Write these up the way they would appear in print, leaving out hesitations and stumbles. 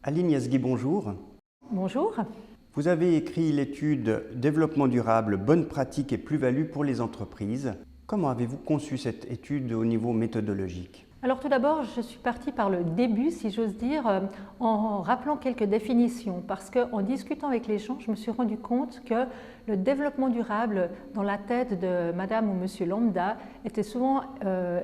Aline Yazghi, bonjour. Bonjour. Vous avez écrit l'étude Développement durable, bonnes pratiques et plus-value pour les entreprises. Comment avez-vous conçu cette étude au niveau méthodologique? Alors tout d'abord, je suis partie par le début, si j'ose dire, en rappelant quelques définitions, parce qu'en discutant avec les gens, je me suis rendu compte que le développement durable, dans la tête de madame ou monsieur lambda, était souvent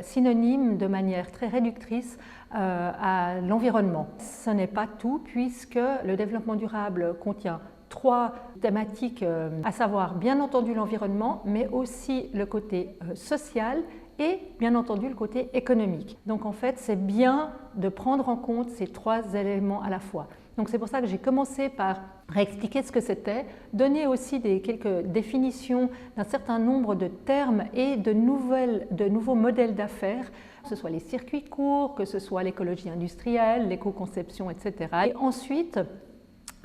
synonyme de manière très réductrice à l'environnement. Ce n'est pas tout, puisque le développement durable contient trois thématiques, à savoir bien entendu l'environnement, mais aussi le côté social et bien entendu le côté économique. Donc en fait, c'est bien de prendre en compte ces trois éléments à la fois. Donc c'est pour ça que j'ai commencé par réexpliquer ce que c'était, donner aussi quelques définitions d'un certain nombre de termes et de nouveaux modèles d'affaires, que ce soit les circuits courts, que ce soit l'écologie industrielle, l'éco-conception, etc. Et ensuite,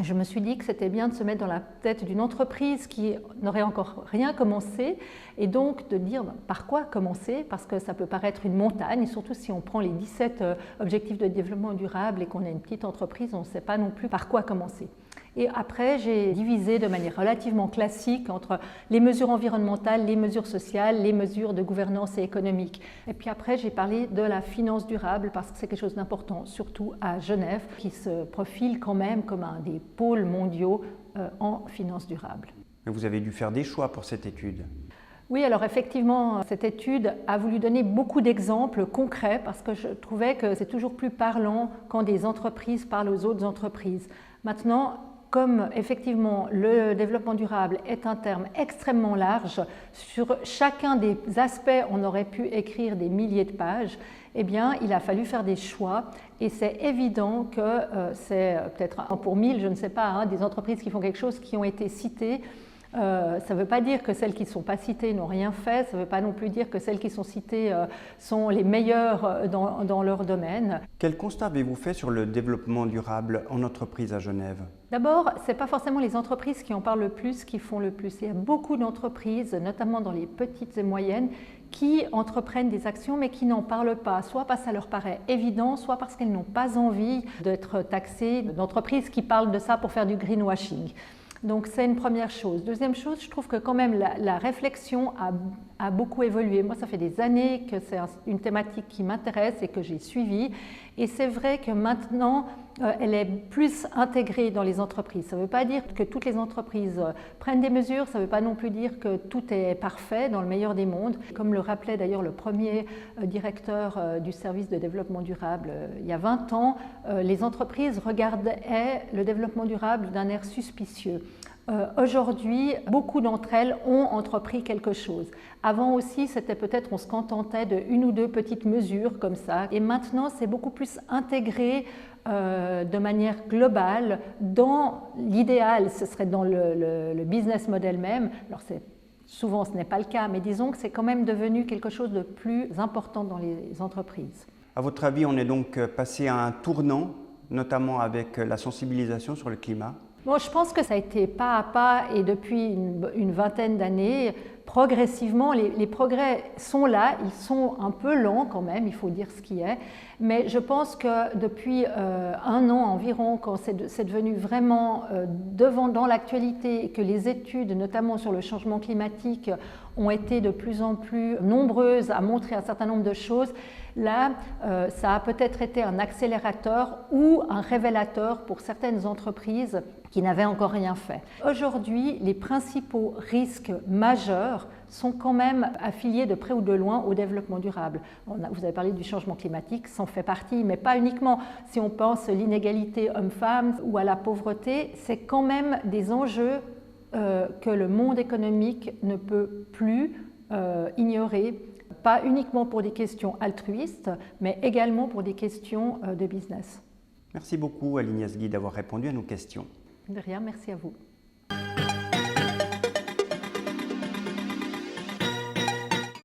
je me suis dit que c'était bien de se mettre dans la tête d'une entreprise qui n'aurait encore rien commencé et donc de dire par quoi commencer, parce que ça peut paraître une montagne, surtout si on prend les 17 objectifs de développement durable et qu'on a une petite entreprise, on ne sait pas non plus par quoi commencer. Et après, j'ai divisé de manière relativement classique entre les mesures environnementales, les mesures sociales, les mesures de gouvernance et économique. Et puis après, j'ai parlé de la finance durable parce que c'est quelque chose d'important, surtout à Genève, qui se profile quand même comme un des pôles mondiaux en finance durable. Mais vous avez dû faire des choix pour cette étude. Oui, alors effectivement, cette étude a voulu donner beaucoup d'exemples concrets parce que je trouvais que c'est toujours plus parlant quand des entreprises parlent aux autres entreprises. Maintenant, comme effectivement le développement durable est un terme extrêmement large, sur chacun des aspects on aurait pu écrire des milliers de pages, eh bien il a fallu faire des choix et c'est évident que c'est peut-être un pour 1000, je ne sais pas, hein, des entreprises qui font quelque chose qui ont été citées. Ça ne veut pas dire que celles qui ne sont pas citées n'ont rien fait, ça ne veut pas non plus dire que celles qui sont citées sont les meilleures dans leur domaine. Quel constat avez-vous fait sur le développement durable en entreprise à Genève? D'abord, ce n'est pas forcément les entreprises qui en parlent le plus, qui font le plus. Il y a beaucoup d'entreprises, notamment dans les petites et moyennes, qui entreprennent des actions mais qui n'en parlent pas, soit parce que ça leur paraît évident, soit parce qu'elles n'ont pas envie d'être taxées, d'entreprises qui parlent de ça pour faire du greenwashing. Donc c'est une première chose. Deuxième chose, je trouve que quand même la réflexion a beaucoup évolué. Moi, ça fait des années que c'est une thématique qui m'intéresse et que j'ai suivie. Et c'est vrai que maintenant, elle est plus intégrée dans les entreprises. Ça ne veut pas dire que toutes les entreprises prennent des mesures, ça ne veut pas non plus dire que tout est parfait dans le meilleur des mondes. Comme le rappelait d'ailleurs le premier directeur du service de développement durable il y a 20 ans, les entreprises regardaient le développement durable d'un air suspicieux. Aujourd'hui, beaucoup d'entre elles ont entrepris quelque chose. Avant aussi, c'était peut-être on se contentait de une ou deux petites mesures comme ça. Et maintenant, c'est beaucoup plus intégré de manière globale dans l'idéal. Ce serait dans le business model même. Alors souvent, ce n'est pas le cas, mais disons que c'est quand même devenu quelque chose de plus important dans les entreprises. À votre avis, on est donc passé à un tournant, notamment avec la sensibilisation sur le climat? Bon, je pense que ça a été pas à pas et depuis une vingtaine d'années, progressivement, les progrès sont là, ils sont un peu lents quand même, il faut dire ce qui est, mais je pense que depuis un an environ, quand c'est devenu vraiment dans l'actualité et que les études, notamment sur le changement climatique, ont été de plus en plus nombreuses à montrer un certain nombre de choses, là, ça a peut-être été un accélérateur ou un révélateur pour certaines entreprises qui n'avaient encore rien fait. Aujourd'hui, les principaux risques majeurs sont quand même affiliés de près ou de loin au développement durable. Vous avez parlé du changement climatique, ça en fait partie, mais pas uniquement. Si on pense à l'inégalité homme-femme ou à la pauvreté, c'est quand même des enjeux que le monde économique ne peut plus ignorer, pas uniquement pour des questions altruistes, mais également pour des questions de business. Merci beaucoup Aline Yazghi d'avoir répondu à nos questions. De rien, merci à vous.